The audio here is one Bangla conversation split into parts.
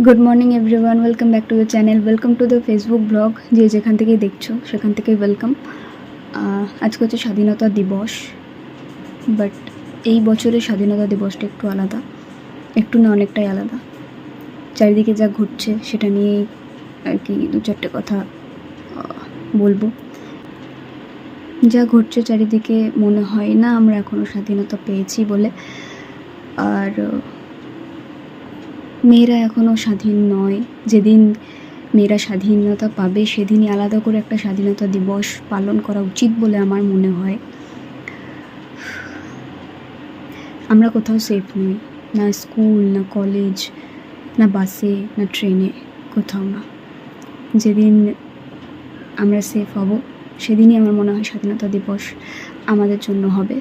Good morning everyone, welcome back to the channel, welcome to the Facebook blog. যে যেখান থেকে দেখছো সেখান থেকেই ওয়েলকাম। আজকে হচ্ছে স্বাধীনতা দিবস, বাট এই বছরের স্বাধীনতা দিবসটা একটু আলাদা, একটু না অনেকটাই আলাদা। চারিদিকে যা ঘটছে সেটা নিয়েই আর কি দু চারটে কথা বলবো। যা ঘটছে চারিদিকে মনে হয় না আমরা এখনও স্বাধীনতা পেয়েছি বলে, আর মেয়েরা এখনও স্বাধীন নয়। যেদিন মেয়েরা স্বাধীনতা পাবে সেদিনই আলাদা করে একটা স্বাধীনতা দিবস পালন করা উচিত বলে আমার মনে হয়। আমরা কোথাও সেফ নই, না স্কুল, না কলেজ, না বাসে, না ট্রেনে, কোথাও না। যেদিন আমরা সেফ হব সেদিনই আমার মনে হয় স্বাধীনতা দিবস আমাদের জন্য হবে।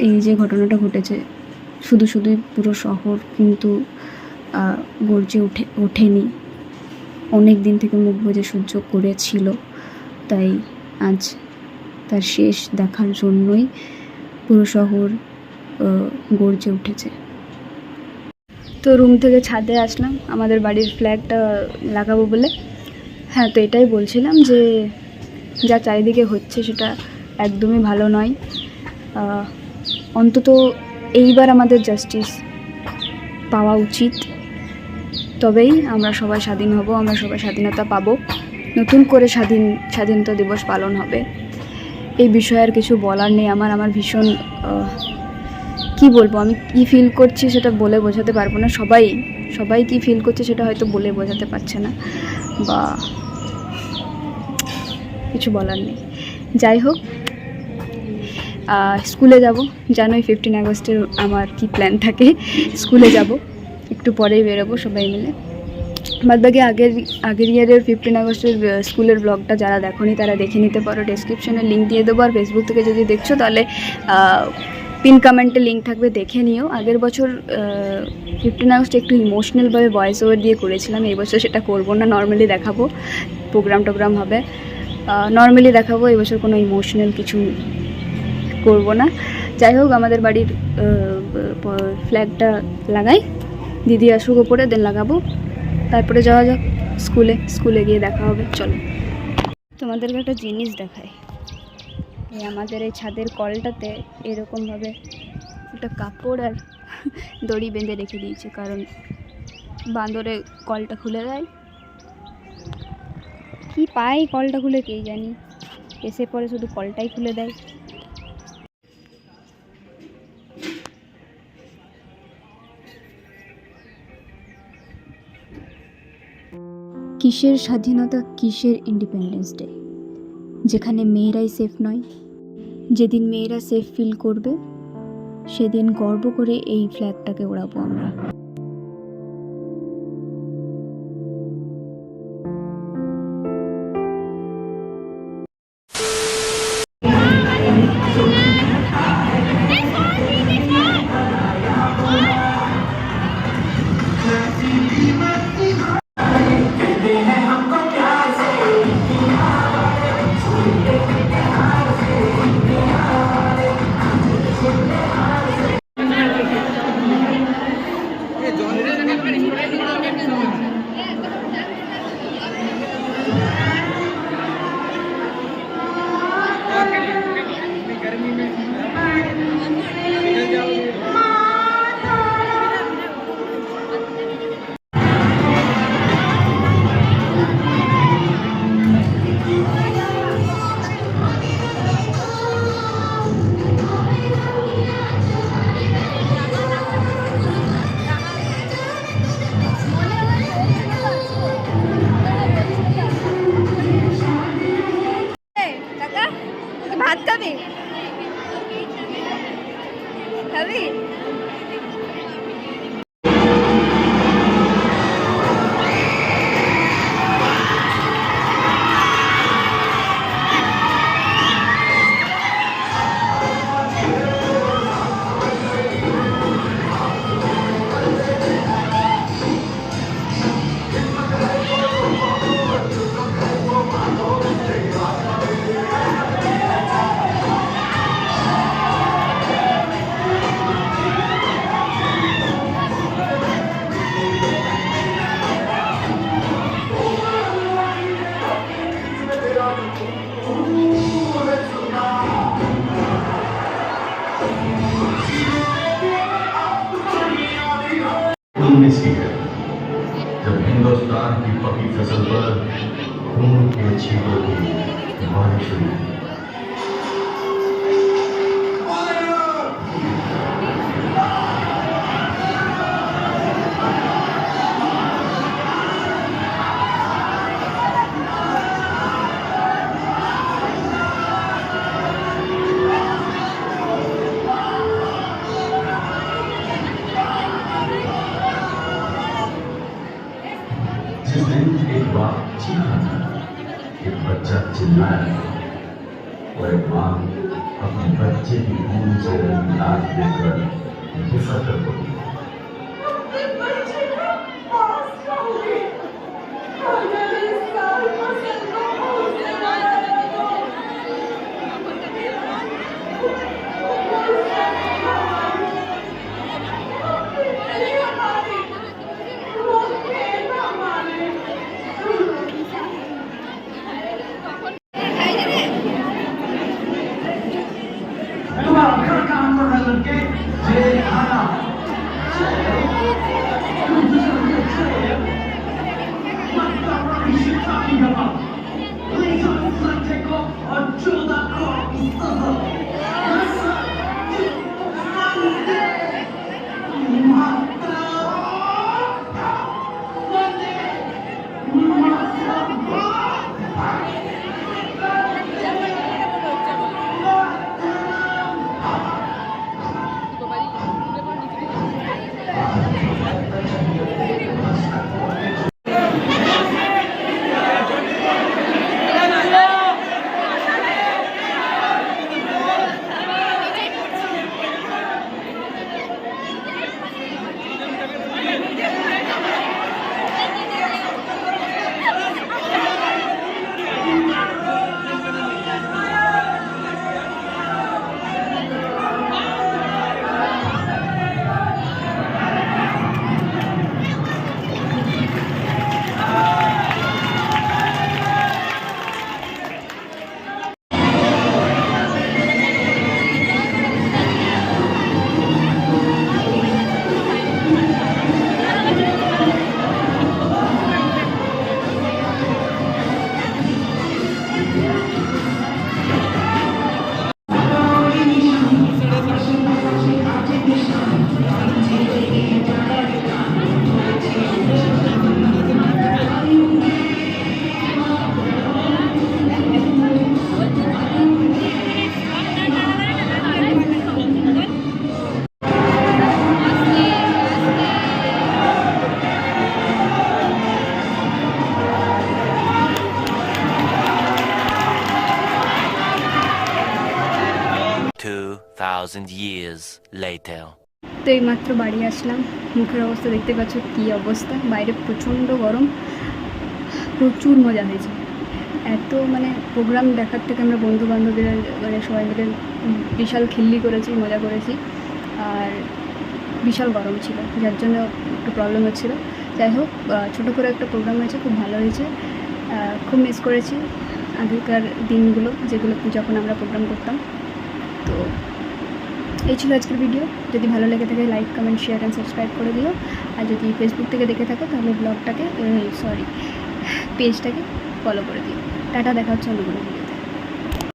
এই যে ঘটনাটা ঘটেছে, শুধুই পুরো শহর কিন্তু গর্জে ওঠেনি, অনেক দিন থেকে মুখ বুজে সহ্য করেছিল। তাই আজ তার শেষ দেখার জন্যই পুরো শহর গর্জে উঠেছে। তো রুম থেকে ছাদে আসলাম আমাদের বাড়ির ফ্ল্যাগটা লাগাবো বলে। হ্যাঁ, তো এটাই বলছিলাম যে যা চারিদিকে হচ্ছে সেটা একদমই ভালো নয়। অন্তত এইবার আমাদের জাস্টিস পাওয়া উচিত, তবেই আমরা সবাই স্বাধীন হব, আমরা সবাই স্বাধীনতা পাবো, নতুন করে স্বাধীনতা দিবস পালন হবে। এই বিষয়ে আর কিছু বলার নেই আমার ভীষণ কি বলবো, আমি কি ফিল করছি সেটা বলে বোঝাতে পারবো না। সবাই কি ফিল করছে সেটা হয়তো বলে বোঝাতে পারছে না, বা কিছু বলার নেই। যাই হোক, স্কুলে যাব, জানোই 15 আগস্টের আমার কি প্ল্যান থাকে। স্কুলে যাব, একটু পরেই বেরোবো সবাই মিলে। বাদবাকি আগের ইয়ারের 15 আগস্টের স্কুলের ব্লগটা যারা দেখোনি তারা দেখে নিতে পারো, ডেসক্রিপশনে লিঙ্ক দিয়ে দেবো। আর ফেসবুক থেকে যদি দেখছো তাহলে পিন কমেন্টে লিঙ্ক থাকবে, দেখে নিও। আগের বছর 15 আগস্ট একটু ইমোশনালভাবে ভয়েস ওভার দিয়ে করেছিলাম, এই বছর সেটা করবো না, নর্মালি দেখাবো। প্রোগ্রাম হবে, নর্মালি দেখাবো। এই বছর কোনো ইমোশনাল কিছু করবো না। যাই হোক, আমাদের বাড়ির ফ্ল্যাগটা লাগাই, দিদি আসুক ওপরে, দেন লাগাবো, তারপরে যাওয়া যাক স্কুলে গিয়ে দেখা হবে। চলো তোমাদেরকে একটা জিনিস দেখাই। এই আমাদের এই ছাদের কলটাতে এরকমভাবে একটা কাপড় আর দড়ি বেঁধে রেখে দিয়েছে, কারণ বাঁদরে কলটা খুলে দেয়। কি পাই কলটা খুলে কে জানি, এসে পরে শুধু কলটাই খুলে দেয়। কিসের স্বাধীনতা, কিসের ইন্ডিপেন্ডেন্স ডে, যেখানে মেয়েরাই সেফ নয়। যেদিন মেয়েরা সেফ ফিল করবে সেদিন গর্ব করে এই ফ্ল্যাগটাকে ওড়াবো আমরা। 19 की है, जब हिंदुस्तान की पकी फसल पर खून के छींटों की बारिश हुई। जिस दिन एक बाप चीखा था, एक बच्चा चिल्लाया और एक मां अपने बच्चे की खून से रंगी लाश देखकर बेफिक्र हो गई। thousand years later. তো এইমাত্র বাড়ি আসলাম, মুখের অবস্থা দেখতে পাচ্ছ কী অবস্থা, বাইরে প্রচণ্ড গরম, প্রচুর মজা হয়েছে। এত মানে প্রোগ্রাম দেখার থেকে আমরা বন্ধু বান্ধবীরা মানে সবাই মিলে বিশাল খিল্লি করেছি, মজা করেছি, আর বিশাল গরম ছিল যার জন্য একটু প্রবলেম হচ্ছিলো। যাই হোক, ছোটো করে একটা প্রোগ্রাম হয়েছে, খুব ভালো হয়েছে, খুব মিস করেছি আগেকার দিনগুলো যেগুলো যখন আমরা প্রোগ্রাম করতাম। তো এই ছিল আজকের ভিডিও। যদি ভালো লেগে থাকে like, comment, share and subscribe করে দিও। আর যদি ফেসবুক থেকে দেখে থাকো তাহলে পেজটাকে ফলো করে দিও। টাটা, দেখা হচ্ছে অন্য কোনো ভিডিও।